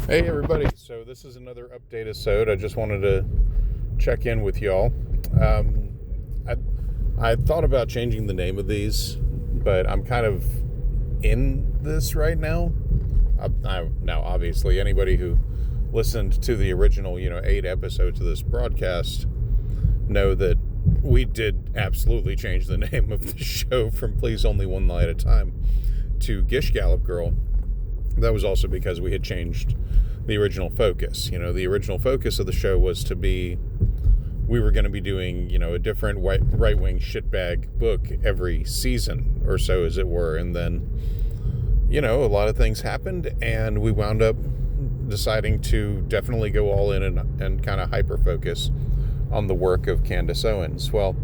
Hey everybody, so this is another Update-A-Sode. I just wanted to check in with y'all. Um, I, I thought about changing the name of these, but I'm kind of in this right now. Now, obviously, anybody who listened to the original, 8 episodes of this broadcast know that we did absolutely change the name of the show from Please Only One Lie at a Time to Gish Gallop Girl. That was also because we had changed the original focus. The original focus of the show was to be, we were going to be doing, a different right-wing shitbag book every season or so, as it were. And then, a lot of things happened, and we wound up deciding to definitely go all in and kind of hyper-focus on the work of Candace Owens. Well,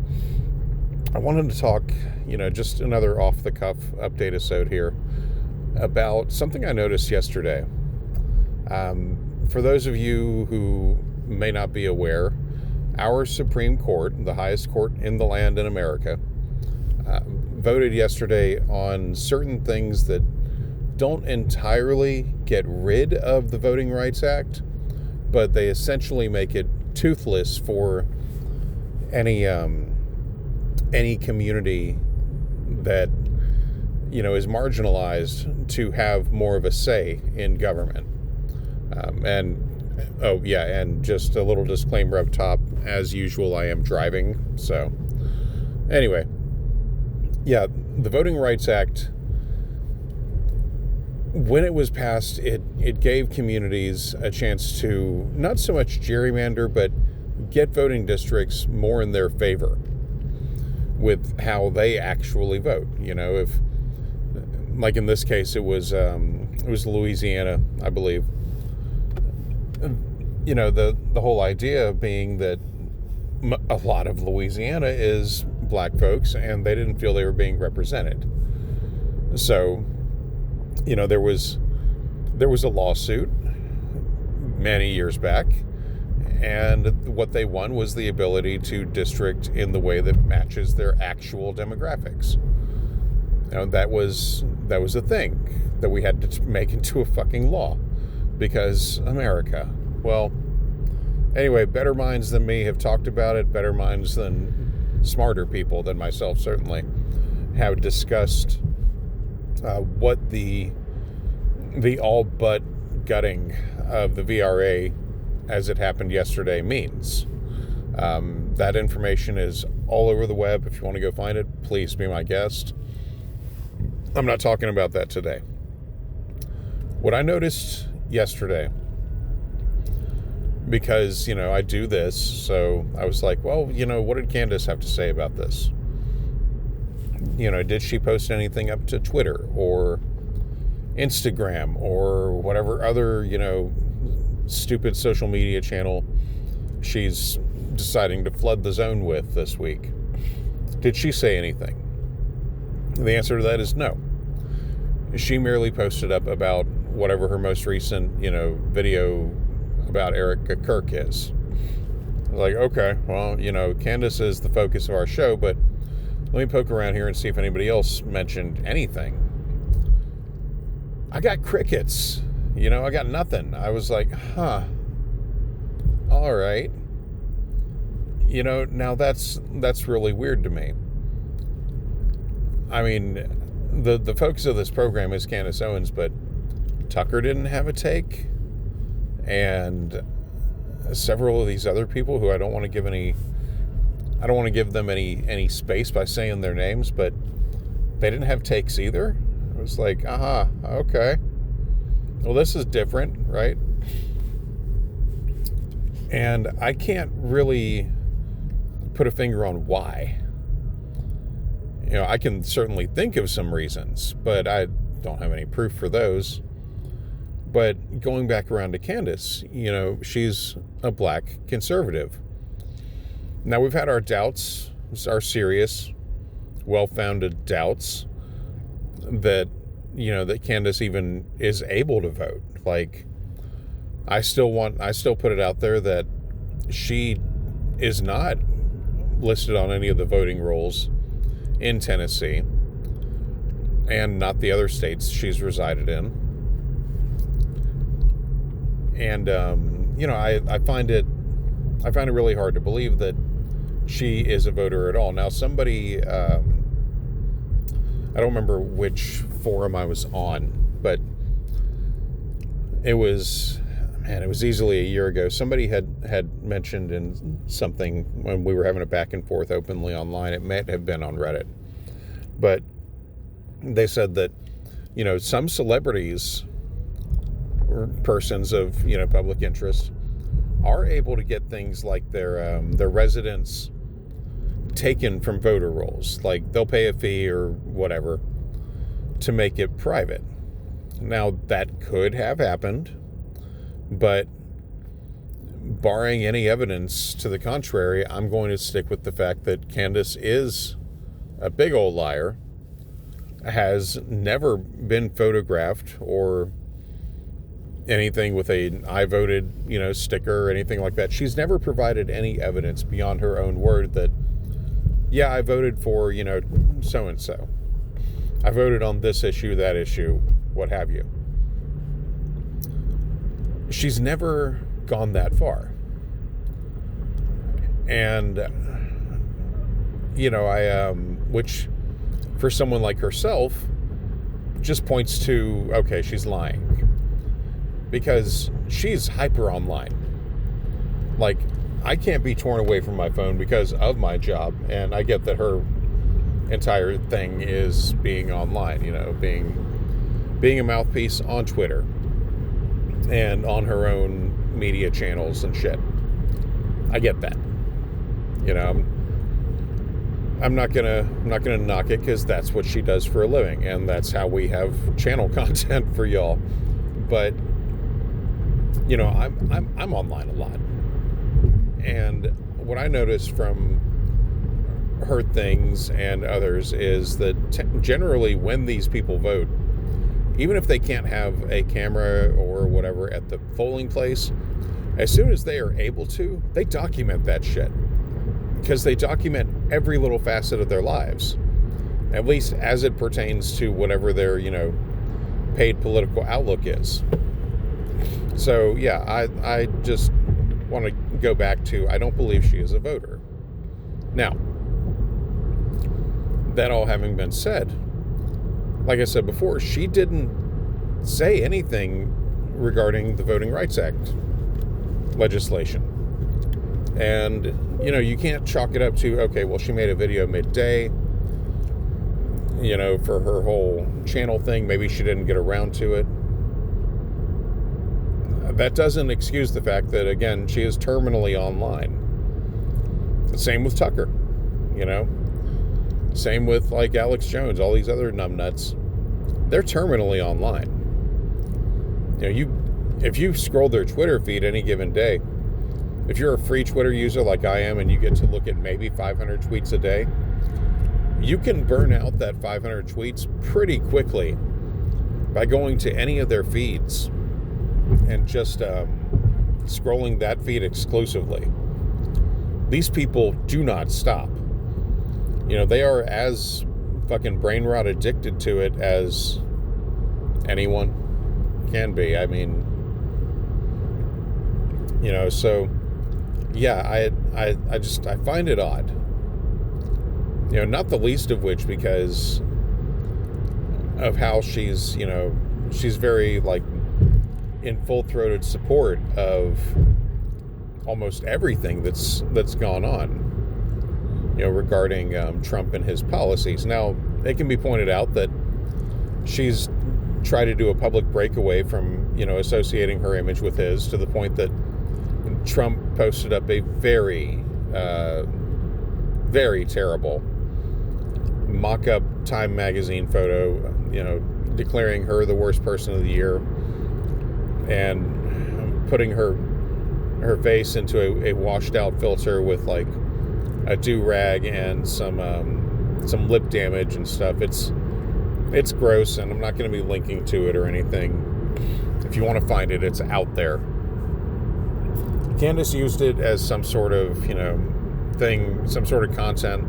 I wanted to talk, just another off-the-cuff Update-A-Sode here about something I noticed yesterday. For those of you who may not be aware, our Supreme Court, the highest court in the land in America, voted yesterday on certain things that don't entirely get rid of the Voting Rights Act, but they essentially make it toothless for any community that is marginalized to have more of a say in government. And just a little disclaimer up top, as usual, I am driving. So anyway, the Voting Rights Act, when it was passed, it gave communities a chance to not so much gerrymander, but get voting districts more in their favor with how they actually vote. If, like in this case, it was Louisiana, I believe. The whole idea being that a lot of Louisiana is black folks, and they didn't feel they were being represented. So, there was a lawsuit many years back, and what they won was the ability to district in the way that matches their actual demographics. That was a thing that we had to make into a fucking law, because America. Well, anyway, better minds than me have talked about it. Better minds than smarter people than myself, certainly, have discussed what the all but gutting of the VRA as it happened yesterday means. That information is all over the web. If you want to go find it, please be my guest. I'm not talking about that today. What I noticed yesterday, because, I do this, so I was like, well, what did Candace have to say about this? Did she post anything up to Twitter or Instagram or whatever other, stupid social media channel she's deciding to flood the zone with this week? Did she say anything? The answer to that is no. She merely posted up about whatever her most recent, video about Erica Kirk is. I was like, okay, well, Candace is the focus of our show, but let me poke around here and see if anybody else mentioned anything. I got crickets. I got nothing. I was like, huh. All right. Now that's really weird to me. I mean, the focus of this program is Candace Owens, but Tucker didn't have a take, and several of these other people who I don't want to give them any space by saying their names, but they didn't have takes either. I was like, okay. Well, this is different, right? And I can't really put a finger on why. I can certainly think of some reasons, but I don't have any proof for those. But going back around to Candace, she's a black conservative. Now, we've had our doubts, our serious, well-founded doubts that, that Candace even is able to vote. Like, I still put it out there that she is not listed on any of the voting rolls in Tennessee, and not the other states she's resided in. And I find it really hard to believe that she is a voter at all. Now, somebody, I don't remember which forum I was on, but it was easily a year ago. Somebody had mentioned in something when we were having a back and forth openly online. It may have been on Reddit, but they said that, some celebrities or persons of, public interest are able to get things like their residence taken from voter rolls. Like, they'll pay a fee or whatever to make it private. Now, that could have happened, but barring any evidence to the contrary, I'm going to stick with the fact that Candace is a big old liar, has never been photographed or anything with a I voted, sticker or anything like that. She's never provided any evidence beyond her own word that, yeah, I voted for, so-and-so. I voted on this issue, that issue, what have you. She's never gone that far. And, which for someone like herself just points to, okay, she's lying. Because she's hyper online. Like, I can't be torn away from my phone because of my job. And I get that her entire thing is being online, being a mouthpiece on Twitter and on her own media channels and shit. I get that. I'm not gonna knock it, because that's what she does for a living, and that's how we have channel content for y'all. But I'm online a lot, and what I notice from her things and others is that generally when these people vote, even if they can't have a camera or whatever at the polling place, as soon as they are able to, they document that shit, because they document every little facet of their lives, at least as it pertains to whatever their paid political outlook is. So yeah, I just want to go back to, I don't believe she is a voter. Now, that all having been said, like I said before, she didn't say anything regarding the Voting Rights Act legislation. And, you can't chalk it up to, okay, well, she made a video midday, for her whole channel thing. Maybe she didn't get around to it. That doesn't excuse the fact that, again, she is terminally online. Same with Tucker, Same with, like, Alex Jones, all these other numbnuts. They're terminally online. If you scroll their Twitter feed any given day, if you're a free Twitter user like I am and you get to look at maybe 500 tweets a day, you can burn out that 500 tweets pretty quickly by going to any of their feeds and just scrolling that feed exclusively. These people do not stop. They are as fucking brain rot addicted to it as anyone can be. I mean, so yeah, I find it odd. Not the least of which because of how she's very, like, in full-throated support of almost everything that's gone on, regarding Trump and his policies. Now, it can be pointed out that she's tried to do a public breakaway from, associating her image with his, to the point that Trump posted up a very, very terrible mock-up Time magazine photo, declaring her the worst person of the year and putting her face into a washed out filter with, like, a do-rag and some lip damage and stuff. It's gross, and I'm not going to be linking to it or anything. If you want to find it, it's out there. Candace used it as some sort of, thing, some sort of content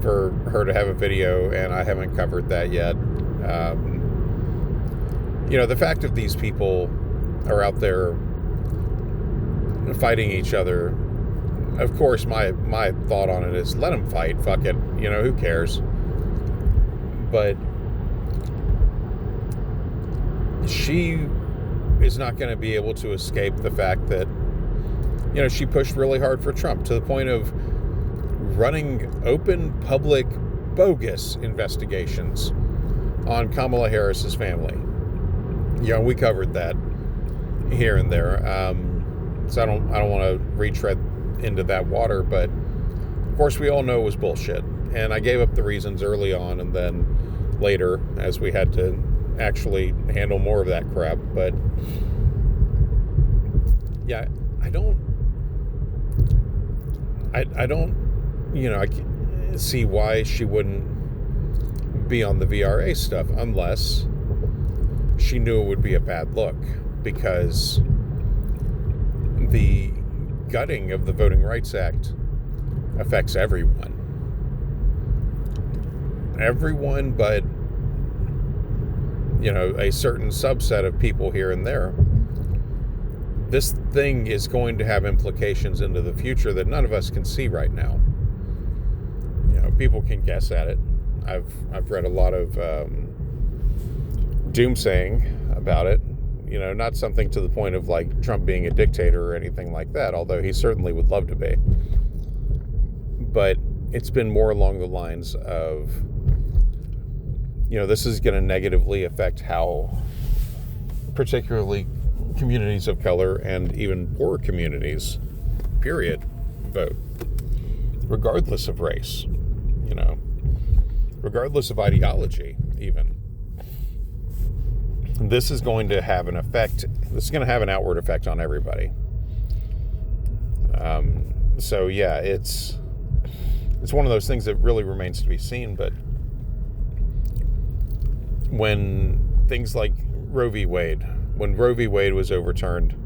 for her to have a video, and I haven't covered that yet. The fact that these people are out there fighting each other. Of course, my thought on it is let them fight. Fuck it. Who cares? But she is not going to be able to escape the fact that, she pushed really hard for Trump to the point of running open, public, bogus investigations on Kamala Harris's family. We covered that here and there. So I don't want to retread into that water, but of course we all know it was bullshit. And I gave up the reasons early on, and then later, as we had to actually handle more of that crap. But yeah, I don't I can't see why she wouldn't be on the VRA stuff unless she knew it would be a bad look, because the gutting of the Voting Rights Act affects everyone. Everyone but, a certain subset of people here and there. This thing is going to have implications into the future that none of us can see right now. People can guess at it. I've read a lot of doomsaying about it. Not something to the point of like Trump being a dictator or anything like that, although he certainly would love to be. But it's been more along the lines of, this is going to negatively affect how particularly communities of color and even poor communities, period, vote, regardless of race, regardless of ideology, even. This is going to have an effect. This is going to have an outward effect on everybody. So yeah, it's one of those things that really remains to be seen. But when things like when Roe v. Wade was overturned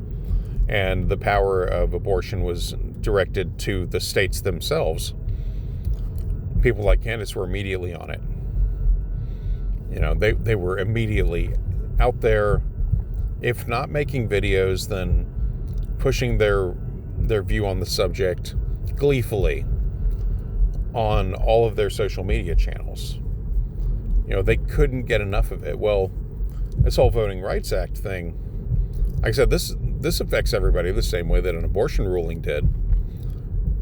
and the power of abortion was directed to the states themselves, people like Candace were immediately on it. They were immediately out there, if not making videos, then pushing their view on the subject gleefully on all of their social media channels. They couldn't get enough of it. Well, this whole Voting Rights Act thing, like I said, this affects everybody the same way that an abortion ruling did.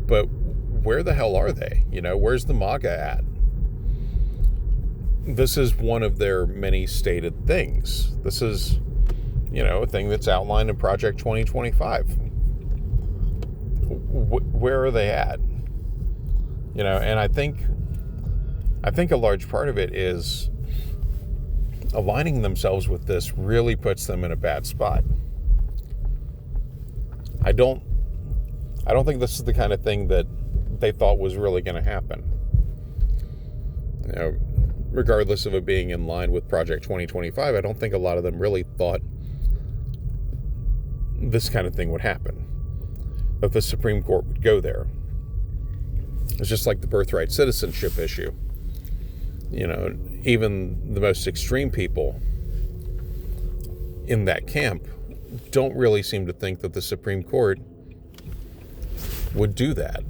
But where the hell are they? Where's the MAGA at? This is one of their many stated things. This is, a thing that's outlined in Project 2025. Where are they at? And I think a large part of it is aligning themselves with this really puts them in a bad spot. I don't think this is the kind of thing that they thought was really going to happen. Regardless of it being in line with Project 2025, I don't think a lot of them really thought this kind of thing would happen, that the Supreme Court would go there. It's just like the birthright citizenship issue. Even the most extreme people in that camp don't really seem to think that the Supreme Court would do that.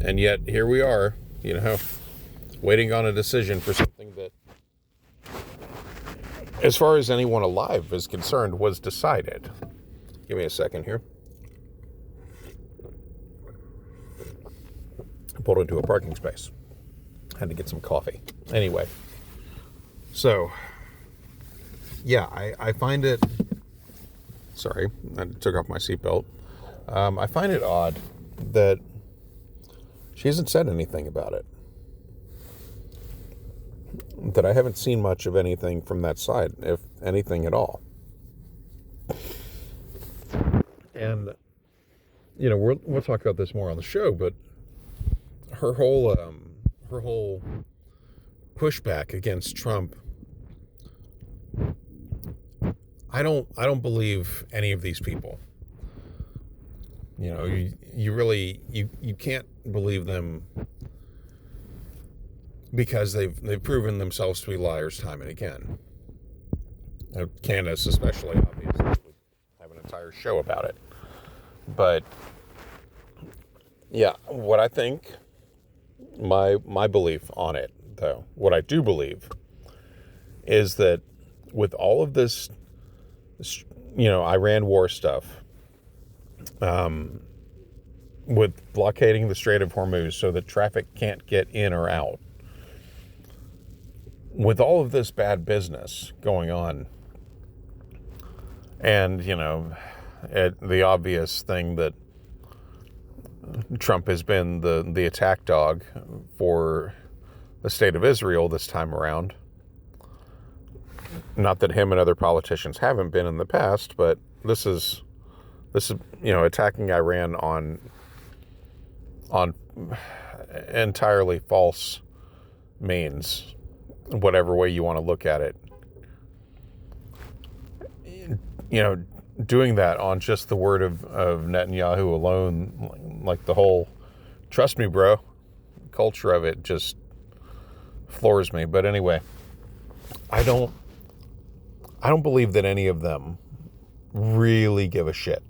And yet, here we are, waiting on a decision for something that, as far as anyone alive is concerned, was decided. Give me a second here. I pulled into a parking space. Had to get some coffee. Anyway, so, yeah, I find it... Sorry, I took off my seatbelt. I find it odd that she hasn't said anything about it. That I haven't seen much of anything from that side, if anything at all. And, we'll talk about this more on the show, but her whole pushback against Trump, I don't believe any of these people. You really can't believe them, because they've proven themselves to be liars time and again. Candace especially, obviously, we have an entire show about it. But yeah, what I think, my belief on it, though, what I do believe is that with all of this, Iran war stuff, with blockading the Strait of Hormuz so that traffic can't get in or out, with all of this bad business going on, and, the obvious thing that Trump has been the attack dog for the state of Israel this time around. Not that him and other politicians haven't been in the past, but this is attacking Iran on entirely false means, whatever way you want to look at it. Doing that on just the word of Netanyahu alone, like the whole, trust me, bro, culture of it just floors me. But anyway, I don't believe that any of them really give a shit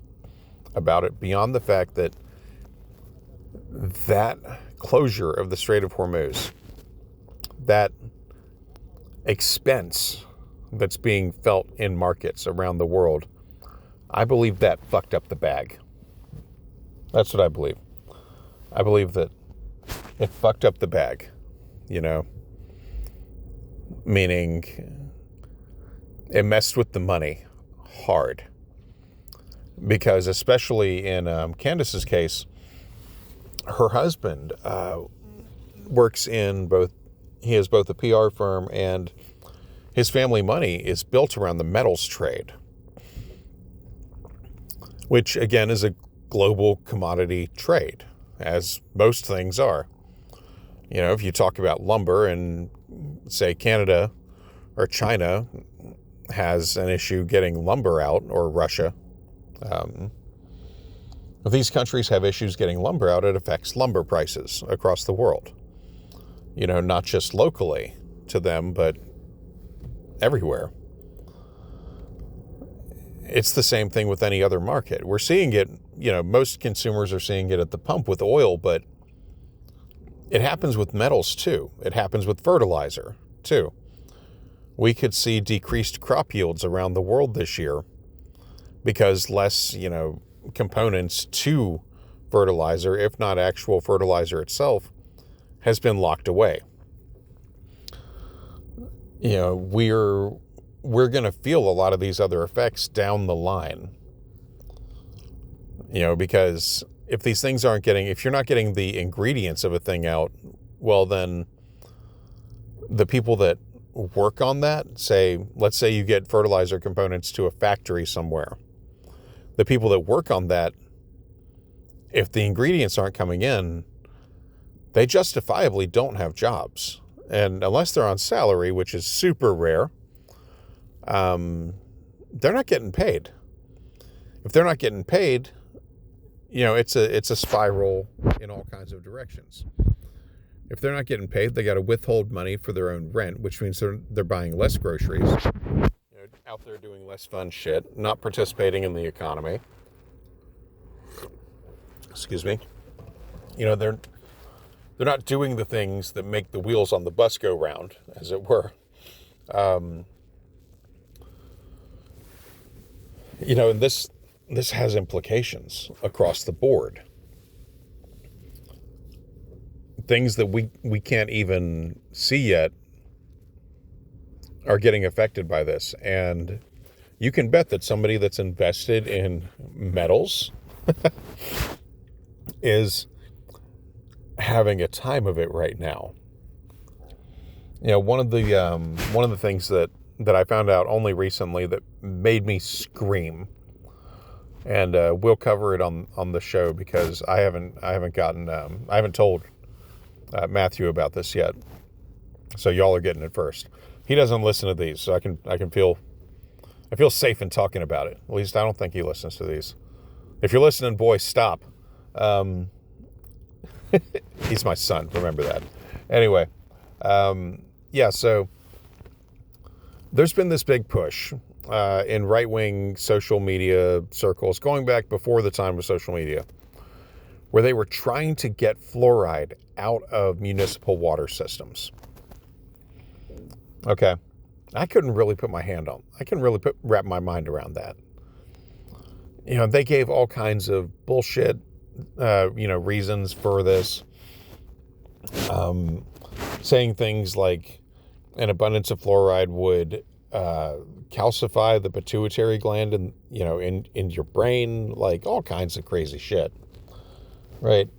about it, beyond the fact that closure of the Strait of Hormuz, that expense that's being felt in markets around the world, I believe that fucked up the bag. That's what I believe. I believe that it fucked up the bag, meaning it messed with the money hard. Because especially in Candace's case, her husband works in he has both a PR firm, and his family money is built around the metals trade, which again is a global commodity trade, as most things are. If you talk about lumber and say Canada or China has an issue getting lumber out, or Russia, if these countries have issues getting lumber out, it affects lumber prices across the world. Not just locally to them, but everywhere. It's the same thing with any other market. We're seeing it, most consumers are seeing it at the pump with oil, but it happens with metals too. It happens with fertilizer too. We could see decreased crop yields around the world this year because less, components to fertilizer, if not actual fertilizer itself, has been locked away. We're going to feel a lot of these other effects down the line. Because if these things if you're not getting the ingredients of a thing out, well, then the people that work on that, let's say you get fertilizer components to a factory somewhere. The people that work on that, if the ingredients aren't coming in, they justifiably don't have jobs. And unless they're on salary, which is super rare, they're not getting paid. If they're not getting paid, it's a spiral in all kinds of directions. If they're not getting paid, they got to withhold money for their own rent, which means they're buying less groceries, out there doing less fun shit, not participating in the economy. Excuse me. They're not doing the things that make the wheels on the bus go round, as it were. And this has implications across the board. Things that we can't even see yet are getting affected by this. And you can bet that somebody that's invested in metals is having a time of it right now. One of the things that I found out only recently that made me scream, and we'll cover it on the show because I haven't told Matthew about this yet, so y'all are getting it first. He doesn't listen to these, so I feel safe in talking about it. At least I don't think he listens to these. If you're listening, boy, stop. He's my son, remember that. Anyway, so there's been this big push in right-wing social media circles, going back before the time of social media, where they were trying to get fluoride out of municipal water systems. Okay. I couldn't really put my hand on. I couldn't really wrap my mind around that. They gave all kinds of bullshit, reasons for this. Saying things like an abundance of fluoride would calcify the pituitary gland in your brain, like all kinds of crazy shit, right?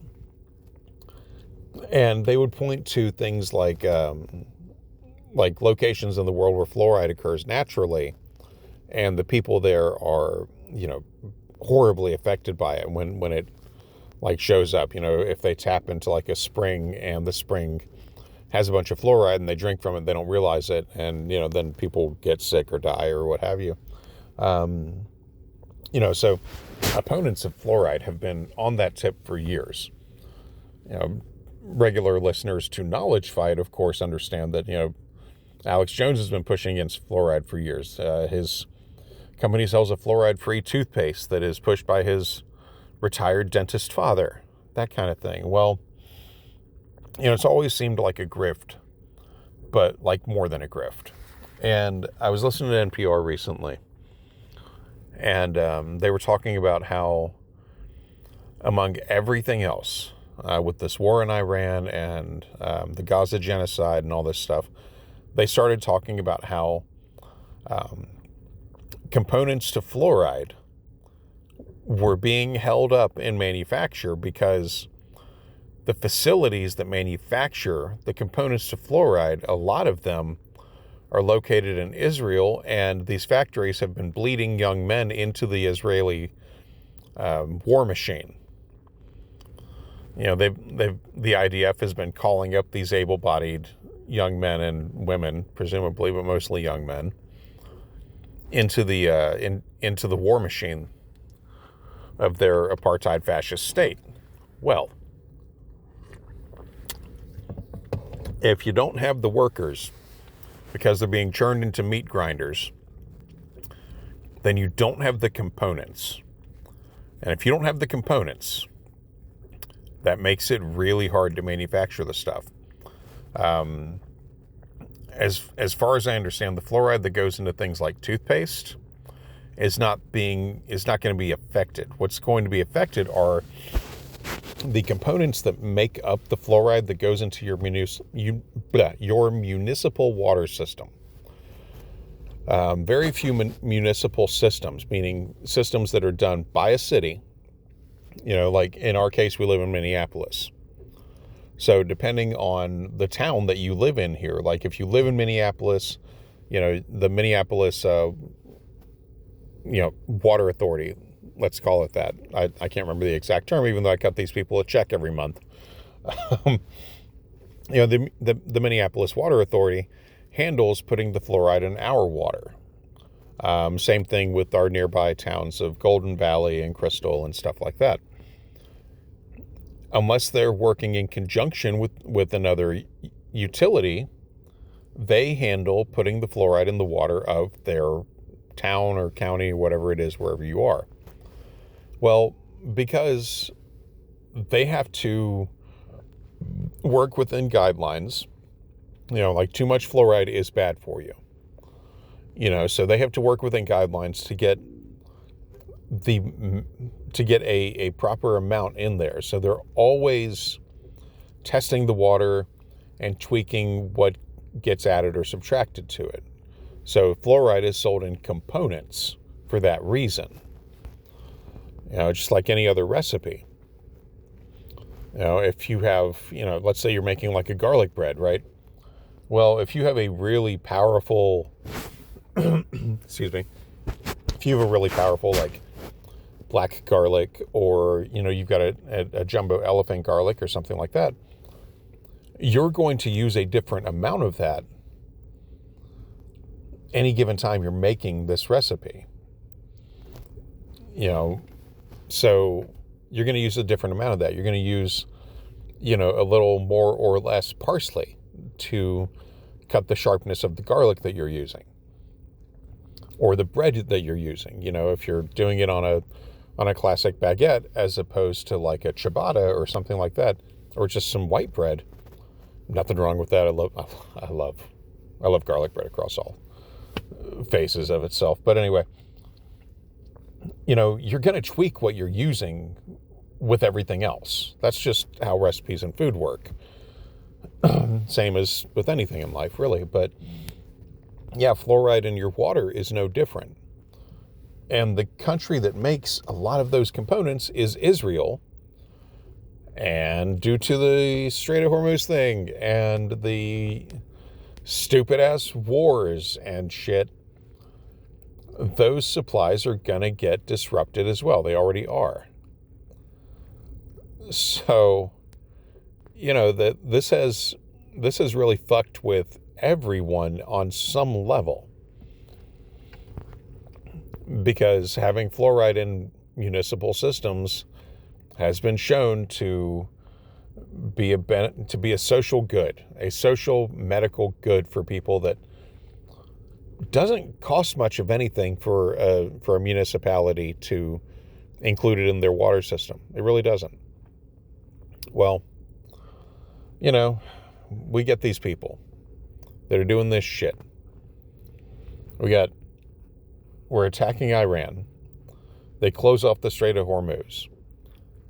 And they would point to things like locations in the world where fluoride occurs naturally, and the people there are, horribly affected by it when it shows up. If they tap into a spring and the spring has a bunch of fluoride and they drink from it, they don't realize it, and then people get sick or die or what have you. So opponents of fluoride have been on that tip for years. Regular listeners to Knowledge Fight, of course, understand that Alex Jones has been pushing against fluoride for years. His company sells a fluoride-free toothpaste that is pushed by his retired dentist father, that kind of thing. Well, it's always seemed like a grift, but more than a grift. And I was listening to NPR recently, and they were talking about how, among everything else, with this war in Iran and the Gaza genocide and all this stuff, they started talking about how components to fluoride were being held up in manufacture because the facilities that manufacture the components to fluoride, a lot of them are located in Israel, and these factories have been bleeding young men into the Israeli war machine. The IDF has been calling up these able-bodied young men and women, presumably, but mostly young men, into the war machine of their apartheid fascist state. Well, if you don't have the workers because they're being churned into meat grinders, then you don't have the components. And if you don't have the components, that makes it really hard to manufacture the stuff. As far as I understand, the fluoride that goes into things like toothpaste is not going to be affected. What's going to be affected are the components that make up the fluoride that goes into your municipal water system. Very few municipal systems, meaning systems that are done by a city. Like in our case, we live in Minneapolis. So depending on the town that you live in here, like if you live in Minneapolis, the Minneapolis, water authority, let's call it that. I can't remember the exact term, even though I cut these people a check every month. The Minneapolis Water Authority handles putting the fluoride in our water. Same thing with our nearby towns of Golden Valley and Crystal and stuff like that. Unless they're working in conjunction with another utility, they handle putting the fluoride in the water of their town or county or whatever it is, wherever you are. Well, because they have to work within guidelines, too much fluoride is bad for you. So they have to work within guidelines to get a proper amount in there. So they're always testing the water and tweaking what gets added or subtracted to it. So fluoride is sold in components for that reason. Just like any other recipe. If you have, let's say you're making a garlic bread, right? Well, if you have a really powerful, excuse me, if you have a really powerful, black garlic, or, you've got a jumbo elephant garlic or something like that, you're going to use a different amount of that any given time you're making this recipe. So you're going to use a different amount of that. You're going to use, a little more or less parsley to cut the sharpness of the garlic that you're using. or the bread that you're using. If you're doing it on a classic baguette as opposed to like a ciabatta or something like that, or just some white bread. Nothing wrong with that. I love garlic bread across all phases of itself. But anyway, you're going to tweak what you're using with everything else. That's just how recipes and food work. Same as with anything in life, really. But yeah, fluoride in your water is no different. And the country that makes a lot of those components is Israel. And due to the Strait of Hormuz thing and the stupid ass wars and shit, those supplies are going to get disrupted as well. They already are. So, that this has really fucked with everyone on some level. Because having fluoride in municipal systems has been shown to be a social good, a social medical good for people that doesn't cost much of anything for a municipality to include it in their water system. It really doesn't. Well, we get these people that are doing this shit. We're attacking Iran. They close off the Strait of Hormuz.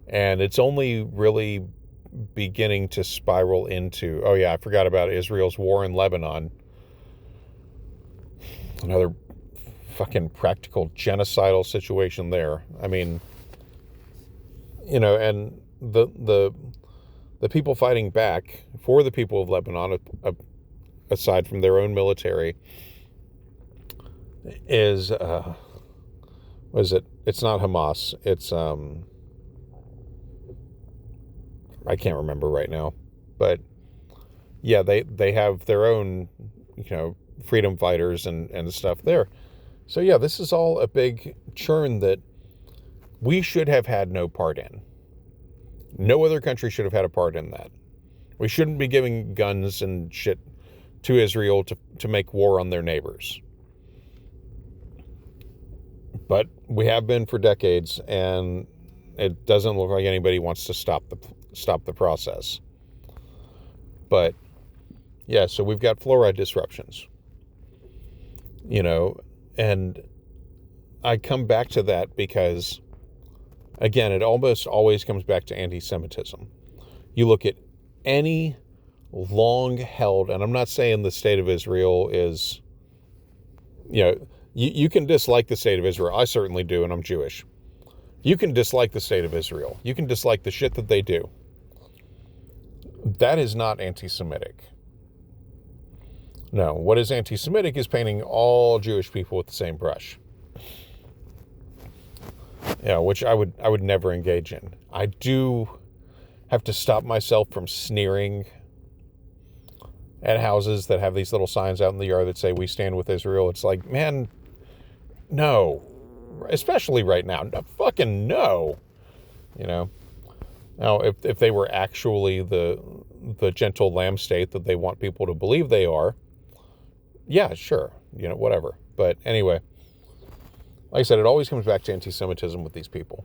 And it's only really beginning to spiral into, oh yeah, I forgot about Israel's war in Lebanon. Another fucking practical genocidal situation there. I mean, and the people fighting back for the people of Lebanon, aside from their own military, is what is it? It's not Hamas. It's I can't remember right now, but yeah, they have their own freedom fighters and stuff there. So yeah, this is all a big churn that we should have had no part in. No other country should have had a part in that. We shouldn't be giving guns and shit to Israel to make war on their neighbors. But we have been for decades, and it doesn't look like anybody wants to stop the process. But yeah, so we've got fluoride disruptions. And I come back to that because, again, it almost always comes back to anti-Semitism. You look at any long-held, and I'm not saying the state of Israel is, you can dislike the state of Israel. I certainly do, and I'm Jewish. You can dislike the state of Israel. You can dislike the shit that they do. That is not anti-Semitic. No, what is anti-Semitic is painting all Jewish people with the same brush. Which I would never engage in. I do have to stop myself from sneering at houses that have these little signs out in the yard that say, "We stand with Israel." It's like, man, no. Especially right now. No, fucking no. Now, if they were actually the gentle lamb state that they want people to believe they are, yeah, sure, whatever. But anyway, like I said, it always comes back to anti-Semitism with these people.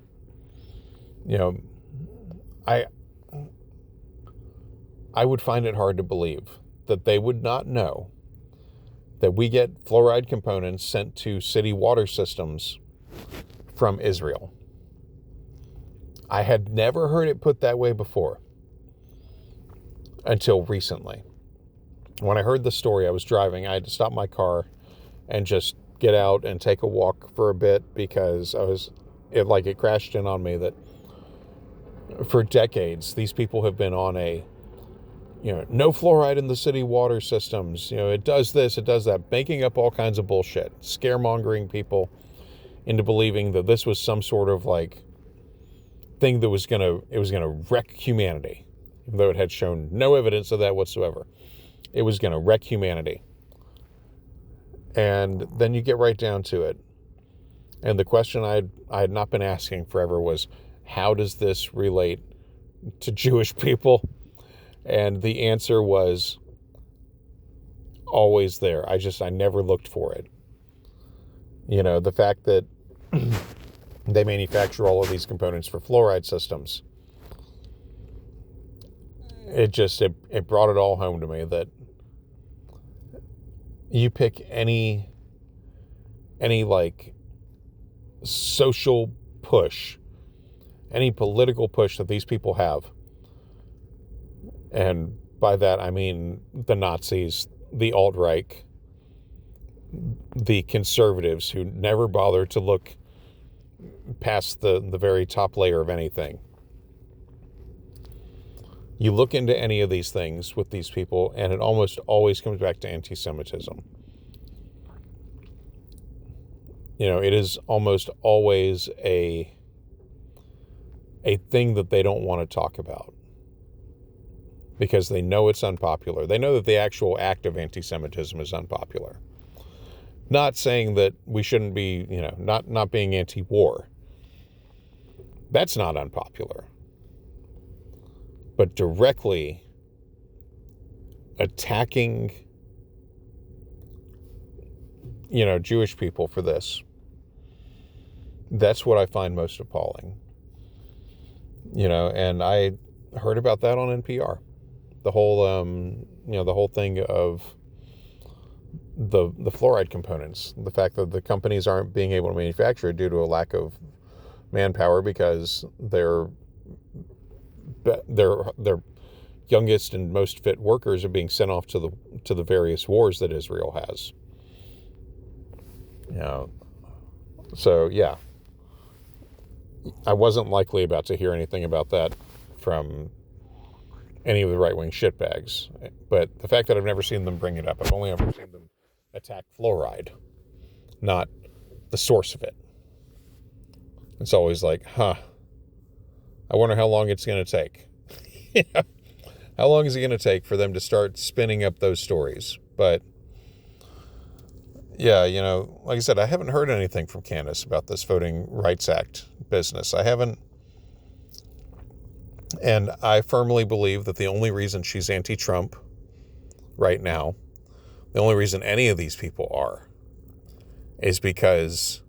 I would find it hard to believe that they would not know that we get fluoride components sent to city water systems from Israel. I had never heard it put that way before until recently. When I heard the story, I was driving. I had to stop my car and just get out and take a walk for a bit because it crashed in on me that for decades, these people have been on a, no fluoride in the city water systems. It does this, it does that, making up all kinds of bullshit, scaremongering people into believing that this was some sort of thing that was gonna wreck humanity, even though it had shown no evidence of that whatsoever. It was gonna wreck humanity. And then you get right down to it. And the question I had not been asking forever was, how does this relate to Jewish people? And the answer was always there. I never looked for it. The fact that they manufacture all of these components for fluoride systems, it brought it all home to me that you pick any like social push, any political push that these people have, and by that I mean the Nazis, the alt-right, the conservatives who never bother to look past the very top layer of anything. You look into any of these things with these people, and it almost always comes back to anti-Semitism. It is almost always a thing that they don't want to talk about because they know it's unpopular. They know that the actual act of anti-Semitism is unpopular. Not saying that we shouldn't be, not being anti-war. That's not unpopular. But directly attacking, Jewish people for this, that's what I find most appalling. And I heard about that on NPR. The whole, the whole thing of the fluoride components, the fact that the companies aren't being able to manufacture it due to a lack of manpower because their youngest and most fit workers are being sent off to the various wars that Israel has. So yeah, I wasn't likely about to hear anything about that from any of the right-wing shitbags. But the fact that I've never seen them bring it up, I've only ever seen them attack fluoride, not the source of it. It's always like, I wonder how long it's going to take. How long is it going to take for them to start spinning up those stories? But yeah, like I said, I haven't heard anything from Candace about this Voting Rights Act business. I haven't. And I firmly believe that the only reason she's anti-Trump right now, the only reason any of these people are, is because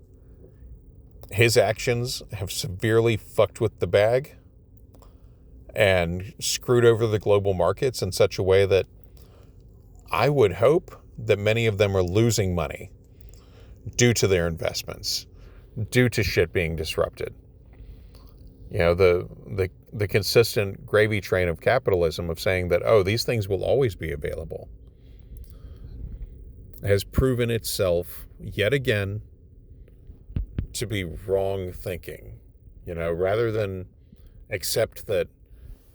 his actions have severely fucked with the bag and screwed over the global markets in such a way that I would hope that many of them are losing money due to their investments, due to shit being disrupted. The consistent gravy train of capitalism of saying that, these things will always be available, has proven itself yet again to be wrong thinking. Rather than accept that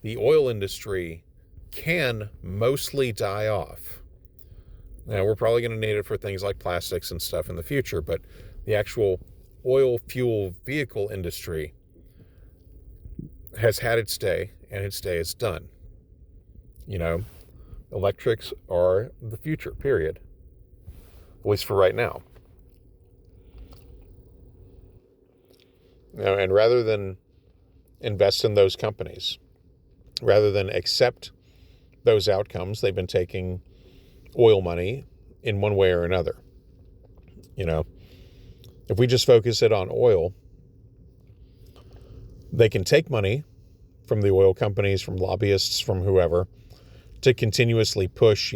the oil industry can mostly die off. Now, we're probably going to need it for things like plastics and stuff in the future, but the actual oil fuel vehicle industry has had its day, and its day is done. Electrics are the future, period. At least for right now. And rather than invest in those companies, rather than accept those outcomes, they've been taking oil money in one way or another. If we just focus it on oil, they can take money from the oil companies, from lobbyists, from whoever, to continuously push,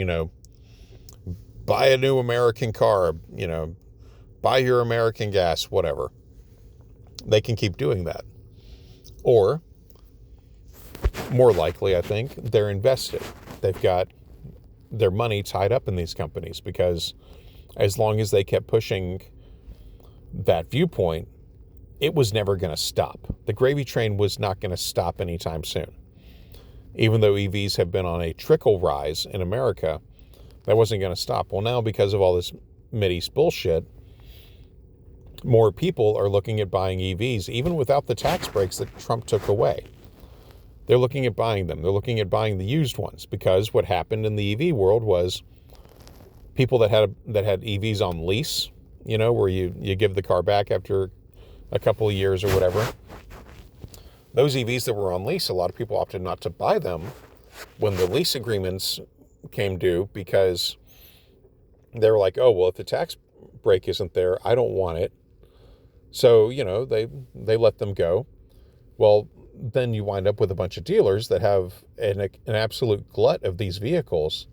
buy a new American car, buy your American gas, whatever. They can keep doing that. Or, more likely, I think, they're invested. They've got their money tied up in these companies because as long as they kept pushing that viewpoint, it was never going to stop. The gravy train was not going to stop anytime soon. Even though EVs have been on a trickle rise in America, that wasn't going to stop. Well, now because of all this Mideast bullshit, more people are looking at buying EVs, even without the tax breaks that Trump took away. They're looking at buying them. They're looking at buying the used ones because what happened in the EV world was people that had EVs on lease, where you give the car back after a couple of years or whatever. Those EVs that were on lease, a lot of people opted not to buy them when the lease agreements came due because they were like, if the tax brake isn't there. I don't want it. So, they let them go. Well, then you wind up with a bunch of dealers that have an absolute glut of these vehicles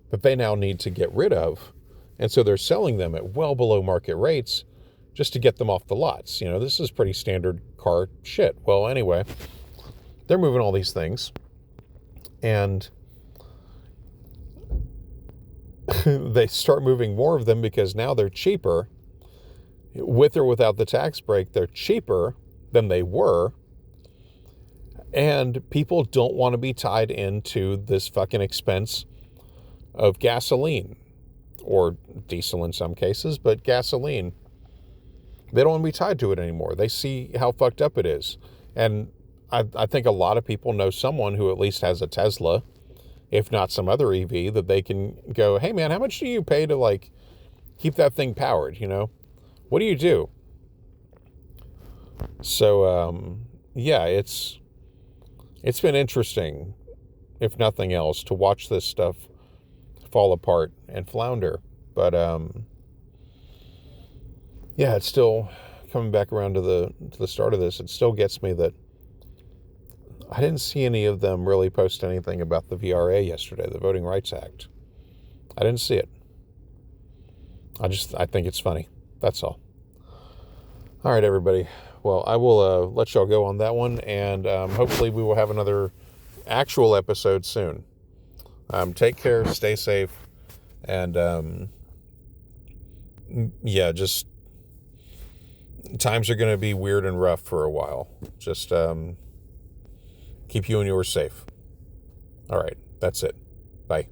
that they now need to get rid of. And so they're selling them at well below market rates just to get them off the lots. This is pretty standard car shit. Well, anyway, they're moving all these things. And they start moving more of them because now they're cheaper. With or without the tax break, they're cheaper than they were. And people don't want to be tied into this fucking expense of gasoline, or diesel in some cases, but gasoline. They don't want to be tied to it anymore. They see how fucked up it is. And I think a lot of people know someone who at least has a Tesla, if not some other EV, that they can go, hey man, how much do you pay to keep that thing powered? What do you do? So, yeah, it's been interesting, if nothing else, to watch this stuff fall apart and flounder. But, yeah, it's still coming back around to the start of this. It still gets me that I didn't see any of them really post anything about the VRA yesterday, the Voting Rights Act. I didn't see it. I think it's funny. That's all. All right, everybody. Well, I will let y'all go on that one, and hopefully we will have another actual episode soon. Take care, stay safe, and yeah, just times are going to be weird and rough for a while. Just keep you and yours safe. All right, that's it. Bye.